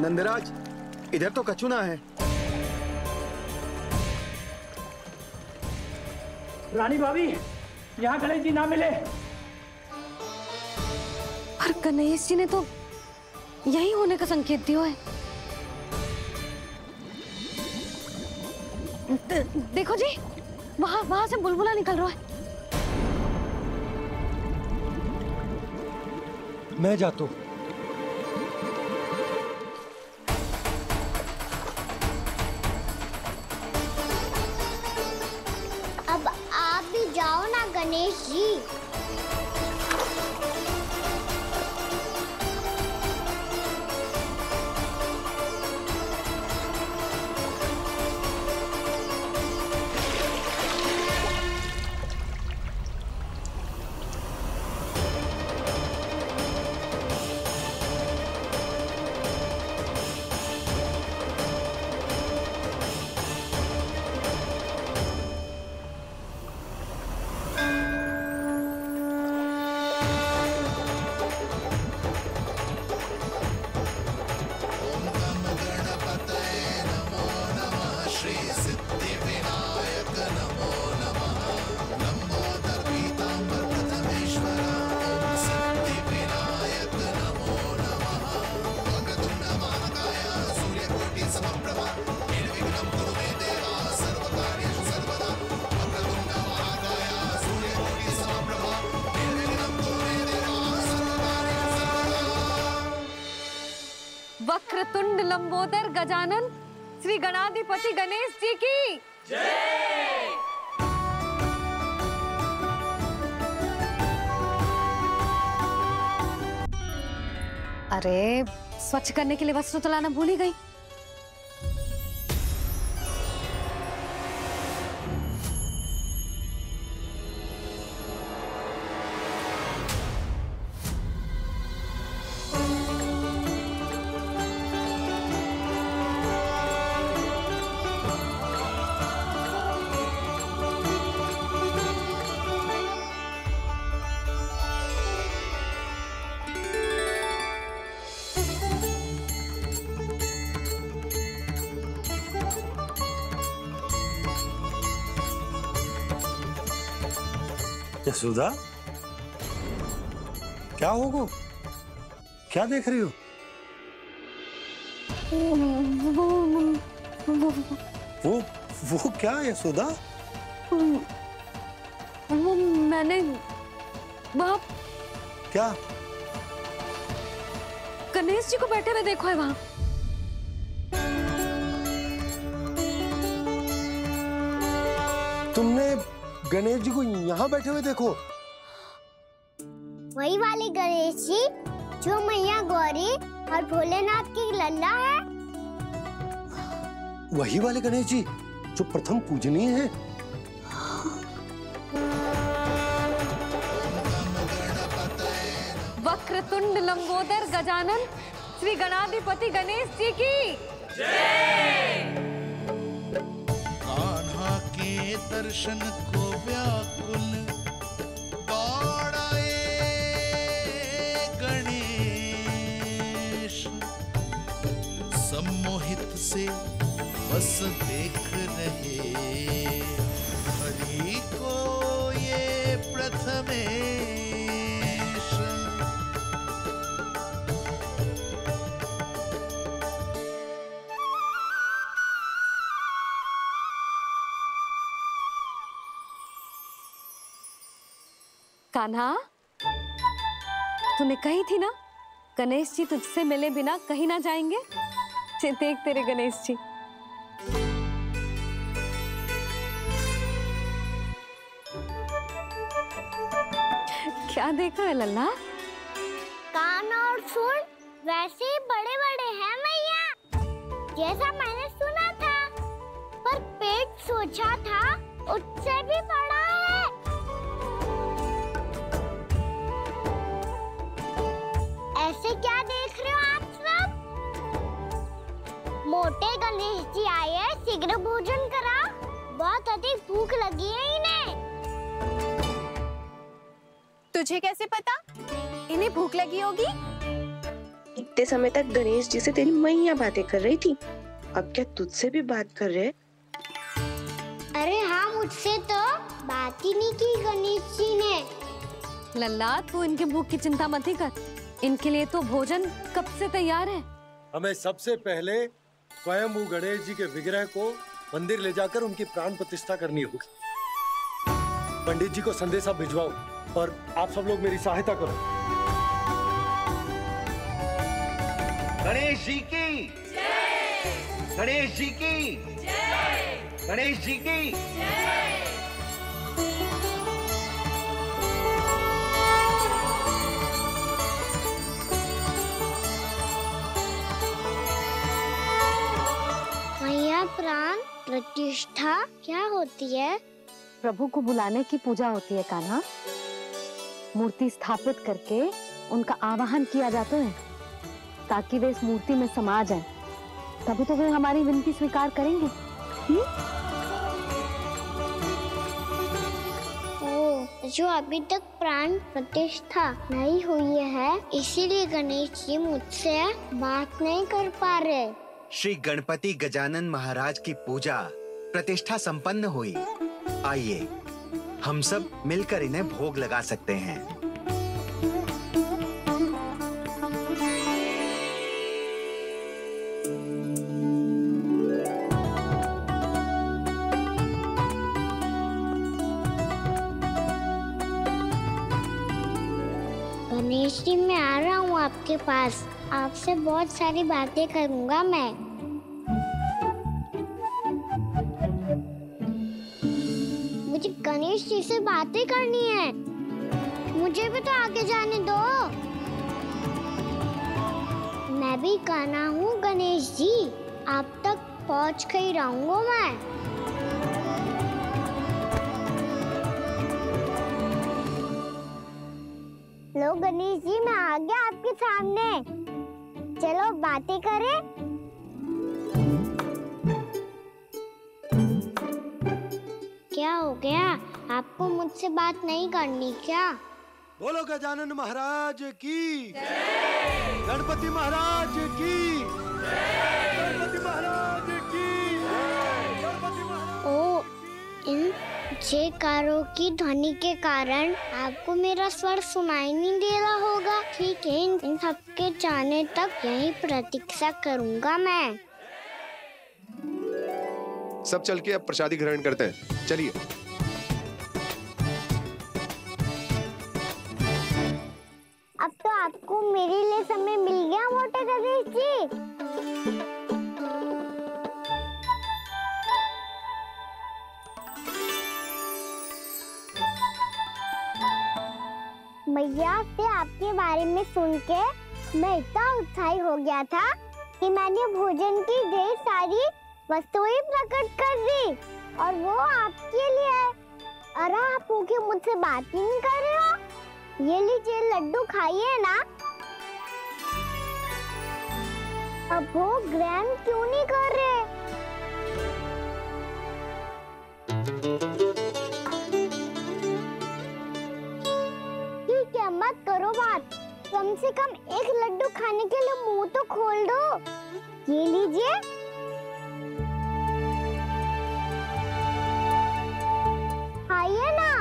नंदराज, इधर तो कछुना है। रानी भाभी, यहाँ गणेश जी ना मिले। पर गणेश जी ने तो यही होने का संकेत दिया है। देखो जी, वहां से बुलबुला निकल रहा है। मैं जाता हूं। अब आप भी जाओ ना गणेश जी। वक्रतुंड लंबोदर गजानन श्री गणाधिपति गणेश जी की जय। अरे स्वच्छ करने के लिए वस्त्र तो लाना भूल ही गई। यशोदा, क्या होगा? क्या देख रही हो? वो क्या यशोदा? वो मैंने वहाँ क्या? गणेश जी को बैठे हुए देखो है वहाँ। तुमने गणेश जी को यहाँ बैठे हुए देखो? वही वाले गणेश जी जो मैया गौरी और भोलेनाथ की लल्ला है। वही वाले गणेश जी जो प्रथम पूजनीय है। वक्रतुंड लंबोदर गजानन श्री गणाधिपति गणेश जी की जय। कान्हा के दर्शन को व्याकुल दौड़ाए गणेश, सम्मोहित से बस देख रहे हरि को ये प्रथमेश। कान्हा, तूने कही थी ना गणेश जी तुझसे मिले बिना कहीं ना जाएंगे। देख तेरे गणेश जी। क्या देखा है लल्ला? कान और सुन वैसे ही बड़े बड़े हैं मैया, जैसा मैंने सुना था, पर पेट सोचा था उससे भी बड़ा है। ऐसे क्या देख रहे हो आप सब? मोटे गणेश जी आए हैं, शीघ्र भोजन करा, बहुत अधिक भूख लगी है इन्हें। तुझे कैसे पता इन्हें भूख लगी होगी? इतने समय तक गणेश जी से तेरी मैया बातें कर रही थी, अब क्या तुझसे भी बात कर रहे? अरे हाँ, मुझसे तो बात ही नहीं की गणेश जी ने। लल्ला, तू इनके भूख की चिंता मत ही कर, इनके लिए तो भोजन कब से तैयार है। हमें सबसे पहले स्वयं गणेश जी के विग्रह को मंदिर ले जाकर उनकी प्राण प्रतिष्ठा करनी होगी। पंडित जी को संदेशा भिजवाओ और आप सब लोग मेरी सहायता करो। गणेश जी की जय! गणेश जी की जय! गणेश जी की जय! मैया, प्राण प्रतिष्ठा क्या होती है? प्रभु को बुलाने की पूजा होती है कान्हा। मूर्ति स्थापित करके उनका आवाहन किया जाता है ताकि वे इस मूर्ति में समा जाएं। तभी तो वे हमारी विनती स्वीकार करेंगे। ओ, जो अभी तक प्राण प्रतिष्ठा नहीं हुई है, इसीलिए गणेश जी मुझसे बात नहीं कर पा रहे। श्री गणपति गजानन महाराज की पूजा प्रतिष्ठा संपन्न हुई। आइए हम सब मिलकर इन्हें भोग लगा सकते हैं। गणेश जी, मैं आ रहा हूँ आपके पास। आपसे बहुत सारी बातें करूँगा मैं। मुझे गणेश जी से बातें करनी है। मुझे भी तो आगे जाने दो। मैं भी कान्हा हूँ गणेश जी, आप तक पहुँच कर ही रहूँगा मैं। लो गणेश जी, मैं आ गया आपके सामने। चलो बातें करें। क्या हो गया? आपको मुझसे बात नहीं करनी क्या? बोलो गजानन महाराज की जय! गणपति महाराज की जय! गणपति महाराज की जय! गणपति महाराज। ओ, इन जयकारों की ध्वनि के कारण आपको मेरा स्वर सुनाई नहीं दे रहा होगा। ठीक है, इन सबके जाने तक यही प्रतीक्षा करूंगा मैं। सब चल के अब प्रसादी ग्रहण करते हैं, चलिए। अब तो आपको मेरे लिए समय मिल गया मोटे गणेश जी। मैया से आपके बारे में सुन के मैं इतना उत्साही हो गया था कि मैंने भोजन की ढेर सारी वस्तुएं प्रकट कर दी, और वो आपके लिए। अरे आप भूखे मुझसे बात ही नहीं कर रहे हो। ये लीजिए लड्डू, खाइए ना। अब वो ग्रहण क्यों नहीं कर रहे? ठीक है, मत करो बात। कम से कम एक लड्डू खाने के लिए मुंह तो खोल दो। ये लीजिए। खाइए ना।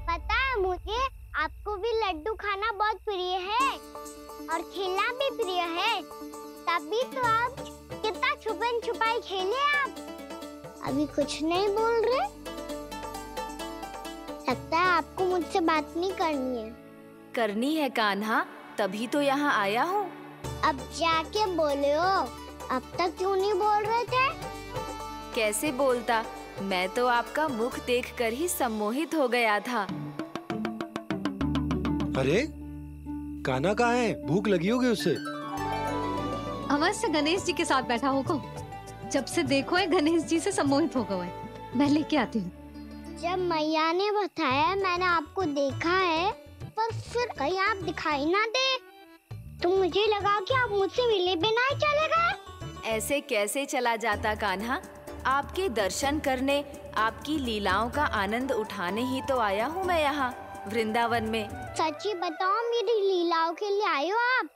पता है मुझे, आपको भी लड्डू खाना बहुत प्रिय है और खेलना भी प्रिय है। तभी तो आप कितना छुपन छुपाई खेले। आप अभी कुछ नहीं बोल रहे। लगता है आपको मुझसे बात नहीं करनी है। करनी है कान्हा, तभी तो यहाँ आया हूँ। अब जाके बोले हो। अब तक क्यों नहीं बोल रहे थे? कैसे बोलता, मैं तो आपका मुख देखकर ही सम्मोहित हो गया था। अरे कान्हा कहाँ है? भूख लगी होगी उसे। अवश्य गणेश जी के साथ बैठा होगा। जब से देखो है गणेश जी से सम्मोहित हो गए। मैं लेके आती हूँ। जब मैया ने बताया मैंने आपको देखा है, पर फिर कहीं आप दिखाई ना दे। तो मुझे लगा कि आप मुझसे मिले बिना ही चले गए। ऐसे कैसे चला जाता कान्हा? आपके दर्शन करने, आपकी लीलाओं का आनंद उठाने ही तो आया हूँ मैं यहाँ वृंदावन में। सच्ची बताओ, मेरी लीलाओं के लिए आए हो आप?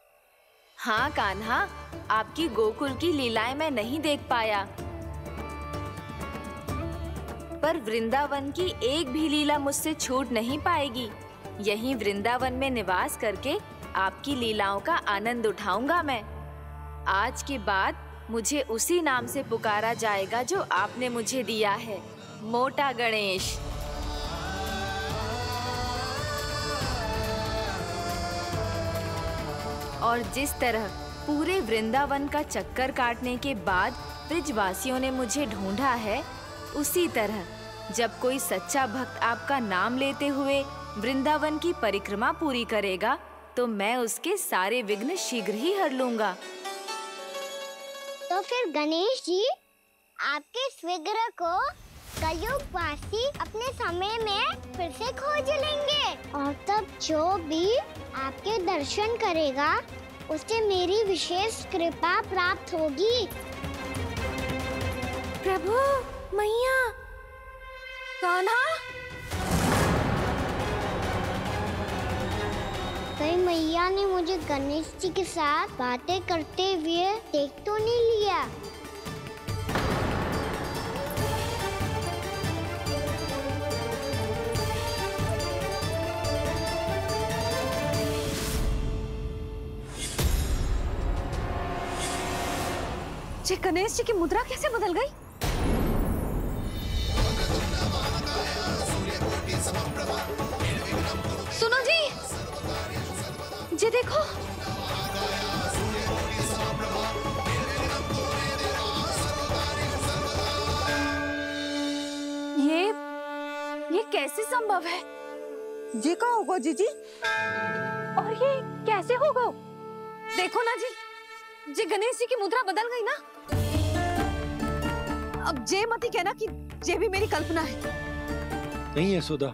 हाँ कान्हा, आपकी गोकुल की लीलाएं मैं नहीं देख पाया, पर वृंदावन की एक भी लीला मुझसे छूट नहीं पाएगी। यहीं वृंदावन में निवास करके आपकी लीलाओं का आनंद उठाऊंगा मैं। आज के बाद मुझे उसी नाम से पुकारा जाएगा जो आपने मुझे दिया है, मोटा गणेश। और जिस तरह पूरे वृंदावन का चक्कर काटने के बाद ब्रिजवासियों ने मुझे ढूंढा है, उसी तरह जब कोई सच्चा भक्त आपका नाम लेते हुए वृंदावन की परिक्रमा पूरी करेगा, तो मैं उसके सारे विघ्न शीघ्र ही हर लूंगा। तो फिर गणेश जी, आपके इस विग्रह को कलयुग वासी अपने समय में फिर से खोज लेंगे, और तब जो भी आपके दर्शन करेगा उसे मेरी विशेष कृपा प्राप्त होगी। प्रभु, मैया, कान्हा। कहीं मैया ने मुझे गणेश जी के साथ बातें करते हुए देख तो नहीं लिया? जी, गणेश जी की मुद्रा कैसे बदल गई? सुनो जी, जी देखो। ये कैसे संभव है? जी का होगा जीजी? और ये कैसे होगा? देखो ना जी, जी गणेश जी की मुद्रा बदल गई ना। अब जे मती कहना कि जे भी मेरी कल्पना है। नहीं यशोदा,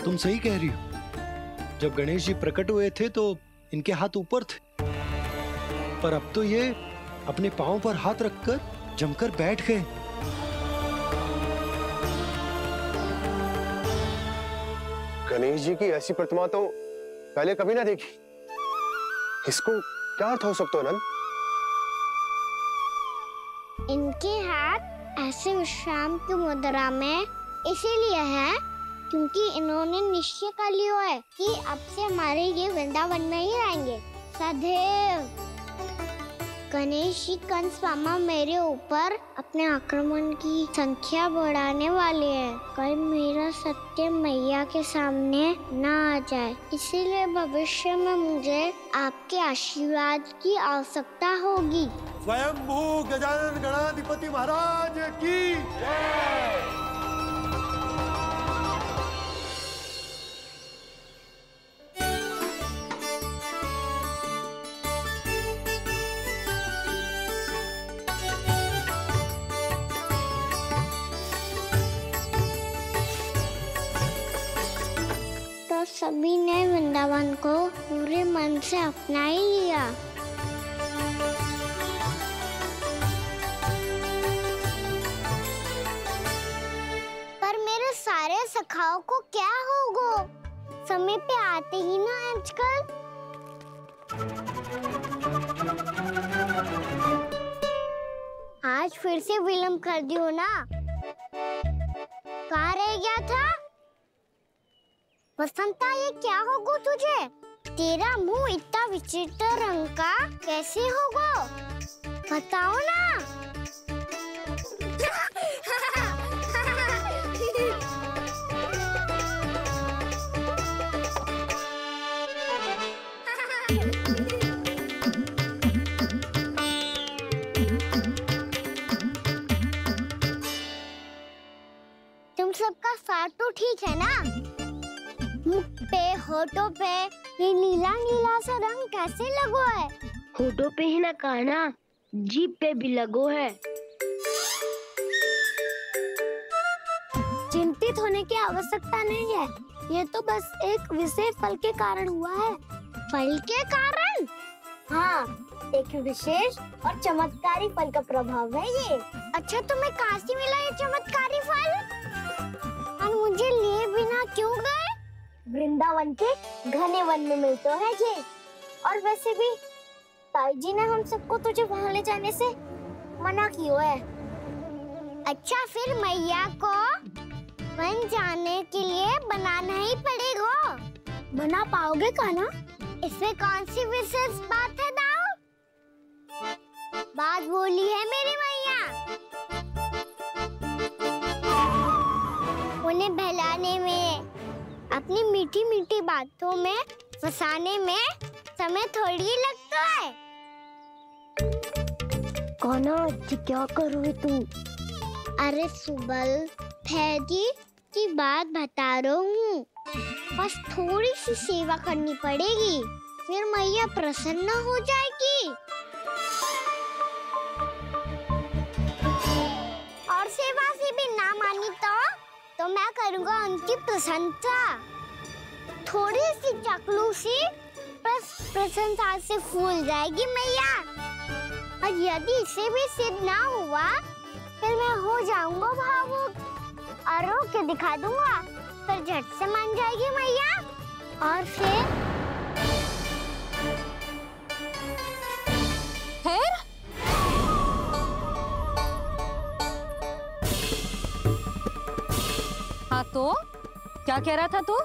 तुम सही कह रही हो। जब गणेश जी प्रकट हुए थे तो इनके हाथ ऊपर थे, पर अब तो ये अपने पांव पर हाथ रखकर जमकर बैठ गए। गणेश जी की ऐसी प्रतिमा तो पहले कभी ना देखी। इसको क्या अर्थ हो सकता है नंद? इनके हाथ ऐसे विश्राम की मुद्रा में इसीलिए है क्योंकि इन्होंने निश्चय कर लिया है कि अब से हमारे ये वृंदावन में ही रहेंगे सदैव। गणेश जी कंस मामा मेरे ऊपर अपने आक्रमण की संख्या बढ़ाने वाले हैं, कल मेरा सत्य मैया के सामने ना आ जाए। इसीलिए भविष्य में मुझे आपके आशीर्वाद की आवश्यकता होगी। स्वयंभू गजानन गणाधिपति महाराज की जय। सभी ने वृंदावन को पूरे मन से अपना ही लिया। पर मेरे सारे सखाओं को क्या होगा? समय पे आते ही ना आजकल। आज फिर से विलंब कर दियो ना। कहाँ रह गया था? वसंता, ये क्या होगा तुझे? तेरा मुंह इतना विचित्र रंग का कैसे होगा? बताओ ना। तुम सबका साथ तो ठीक है ना? मुख पे, होठों पे ये नीला नीला सा रंग कैसे लगो है? होठों पे ही ना कान्हा, जीभ पे भी लगो है। चिंतित होने की आवश्यकता नहीं है, ये तो बस एक विशेष फल के कारण हुआ है। फल के कारण? एक विशेष और चमत्कारी फल का प्रभाव है ये। अच्छा, तुम्हें कहाँ से मिला ये चमत्कारी फल और मुझे लिए बिना क्यों गए? वृंदावन के घने वन में मिलते है ये। और वैसे भी ताई जी ने हम सबको तुझे वहाँ ले जाने से मना किया है। अच्छा, फिर मैया को वन जाने के लिए बनाना ही पड़ेगा। बना पाओगे कान्हा? इसमें कौन सी विशेष बात है दाऊ? बात बोली है मेरी मैया। उन्हें बहलाने में, अपनी मीठी मीठी बातों में फंसाने में समय थोड़ी लगता है। कान्हा, क्या करोगे तुम? अरे सुबल, फैजी की बात बता रहा हूँ। बस थोड़ी सी सेवा करनी पड़ेगी, फिर मैया प्रसन्न हो जाएगी। और सेवा से भी ना मानी तो मैं करूँगा उनकी प्रशंसा। थोड़ी सी चकलूसी बस प्रशंसा से फूल जाएगी मैया। और यदि इसे भी सिद्ध ना हुआ, फिर मैं हो जाऊंगा भावुक और रो के दिखा दूंगा। फिर झट से मान जाएगी मैया। और फिर हाँ तो क्या कह रहा था तू?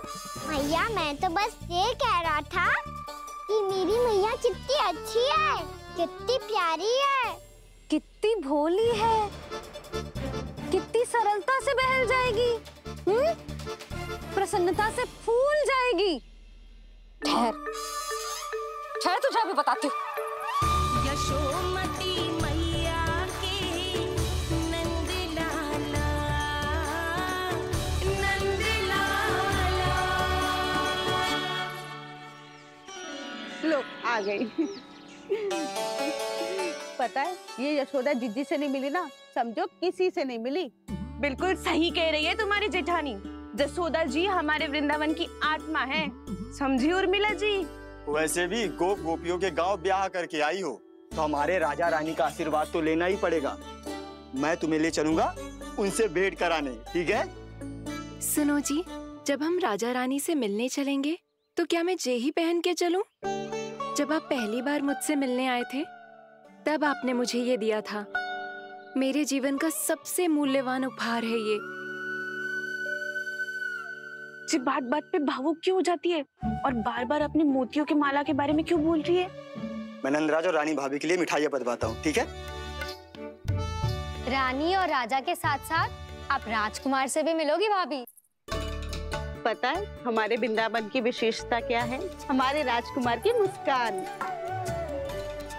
मैया, मैं तो बस ये कह रहा था कि मेरी मैया कितनी अच्छी है, कितनी प्यारी है, कितनी भोली है, कितनी सरलता से बहल जाएगी, प्रसन्नता से फूल जाएगी। ठहर तुझे अभी बताती हूँ। यशोमती मैया के नंद लाला, नंद लाला। लो आ गई। पता है, ये यशोदा जीजी से नहीं मिली ना, समझो किसी से नहीं मिली। बिल्कुल सही कह रही है तुम्हारी जेठानी। यशोदा जी हमारे वृंदावन की आत्मा है, समझी उर्मिला जी। वैसे भी गोप गोपियों के गांव ब्याह करके आई हो तो हमारे राजा रानी का आशीर्वाद तो लेना ही पड़ेगा। मैं तुम्हें ले चलूंगा उनसे भेंट कराने, ठीक है? सुनो जी, जब हम राजा रानी से मिलने चलेंगे तो क्या मैं जे ही पहन के चलूं? जब आप पहली बार मुझसे मिलने आए थे तब आपने मुझे ये दिया था। मेरे जीवन का सबसे मूल्यवान उपहार है ये। जी बात बात पे भावुक क्यों हो जाती है और बार बार अपनी मोतियों के माला के बारे में क्यों बोल रही है? मैं नंदराज और रानी भाभी के लिए मिठाइयाँ बंटवाता हूँ, ठीक है? रानी और राजा के साथ साथ आप राजकुमार से भी मिलोगी भाभी। पता है हमारे वृंदावन की विशेषता क्या है? हमारे राजकुमार की मुस्कान।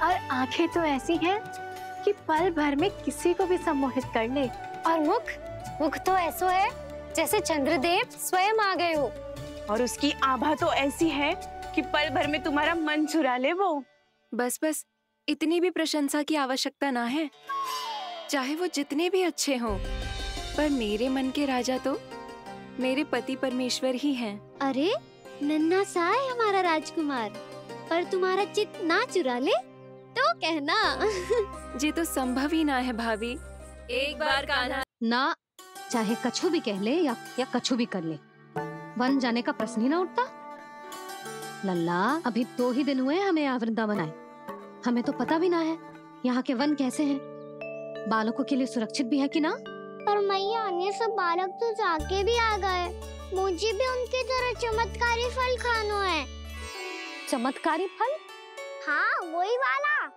और आंखें तो ऐसी हैं कि पल भर में किसी को भी सम्मोहित कर ले। और मुख तो ऐसा है जैसे चंद्रदेव स्वयं आ गए हो। और उसकी आभा तो ऐसी है कि पल भर में तुम्हारा मन चुरा ले वो। बस इतनी भी प्रशंसा की आवश्यकता ना है, चाहे वो जितने भी अच्छे हों, पर मेरे मन के राजा तो मेरे पति परमेश्वर ही हैं। अरे नन्हा सा है हमारा राजकुमार, पर तुम्हारा चित्त ना चुरा ले तो कहना। ये तो संभव ही ना है भाभी। एक बार कान्हा ना, चाहे कछु भी कह ले या कछु भी कर ले, वन जाने का प्रश्न ही ना उठता। लल्ला, अभी 2 ही दिन हुए हमें यहाँ वृंदावन आए, हमें तो पता भी ना है यहाँ के वन कैसे हैं, बालकों के लिए सुरक्षित भी है कि ना। पर मैया, अन्य सब बालक तो जाके भी आ गए, मुझे भी उनकी तरह चमत्कारी फल खाना है। चमत्कारी फल? हाँ, वही वाला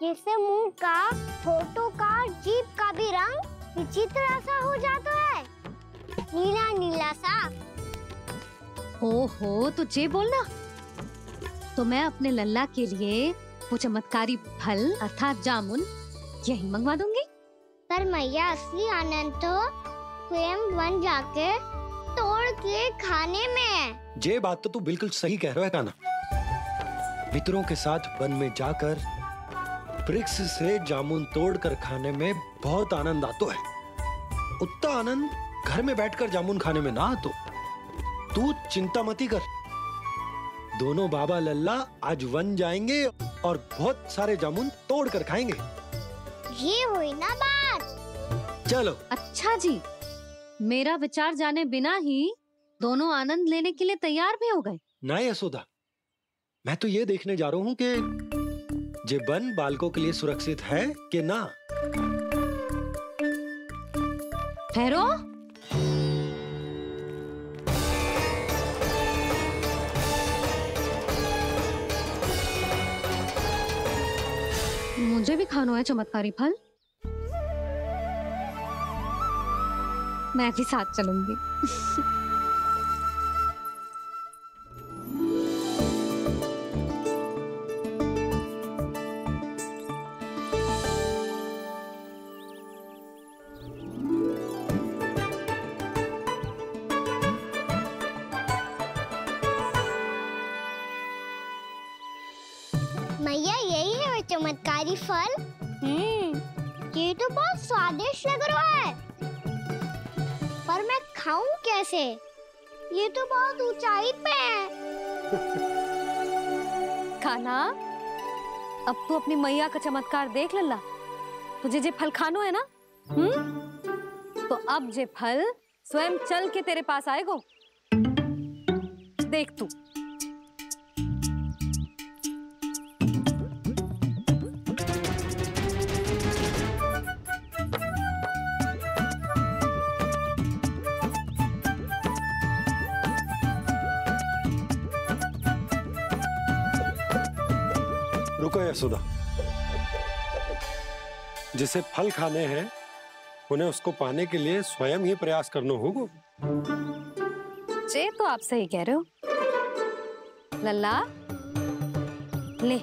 जिससे मुंह का, होठों का, जीभ का भी रंग विचित्र सा हो जाता है, नीला नीला सा। ओहो, तो जे बोलना। तो मैं अपने लल्ला के लिए वो चमत्कारी फल अर्थात जामुन यही मंगवा दूंगी। पर मैया, असली आनंद तो स्वयं वन जाके तोड़ के खाने में है। ये बात तो तू बिल्कुल सही कह रहा है कान्हा। मित्रों के साथ वन में जाकर वृक्ष से जामुन तोड़कर खाने में बहुत आनंद आता है। उतना आनंद घर में बैठकर जामुन खाने में ना आतो। तू चिंता मती कर, दोनों बाबा लल्ला आज वन जाएंगे और बहुत सारे जामुन तोड़ कर खाएंगे। ये हुई ना बात। चलो। अच्छा जी, मेरा विचार जाने बिना ही दोनों आनंद लेने के लिए तैयार भी हो गए। ना यशोदा, मैं तो ये देखने जा रहा हूँ कि ये वन बालकों के लिए सुरक्षित है कि ना। ठहरो। मुझे भी खाना है चमत्कारी फल। मैं भी साथ चलूंगी। मैया यही है वो चमत्कारी फल। ये तो बहुत स्वादिष्ट लग रहा है, पर मैं खाऊं कैसे? ये तो बहुत ऊंचाई पे है। खाना, अब तू अपनी मैया का चमत्कार देख लल्ला। तुझे जे फल खानो है ना, तो अब जे फल स्वयं चल के तेरे पास आएगो। देख तू। रुको यशोदा, जिसे फल खाने हैं उन्हें उसको पाने के लिए स्वयं ही प्रयास करना होगा। जे तो आप सही कह रहे हो लल्ला। ले,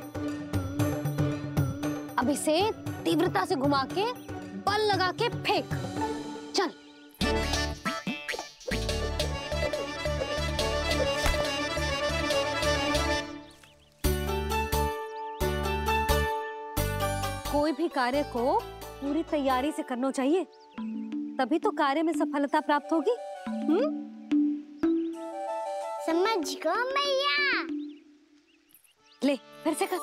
अब इसे तीव्रता से घुमा के बल लगा के फेंक। चल। कोई भी कार्य को पूरी तैयारी से करना चाहिए, तभी तो कार्य में सफलता प्राप्त होगी। समझ गो मैया। ले, फिर से कर।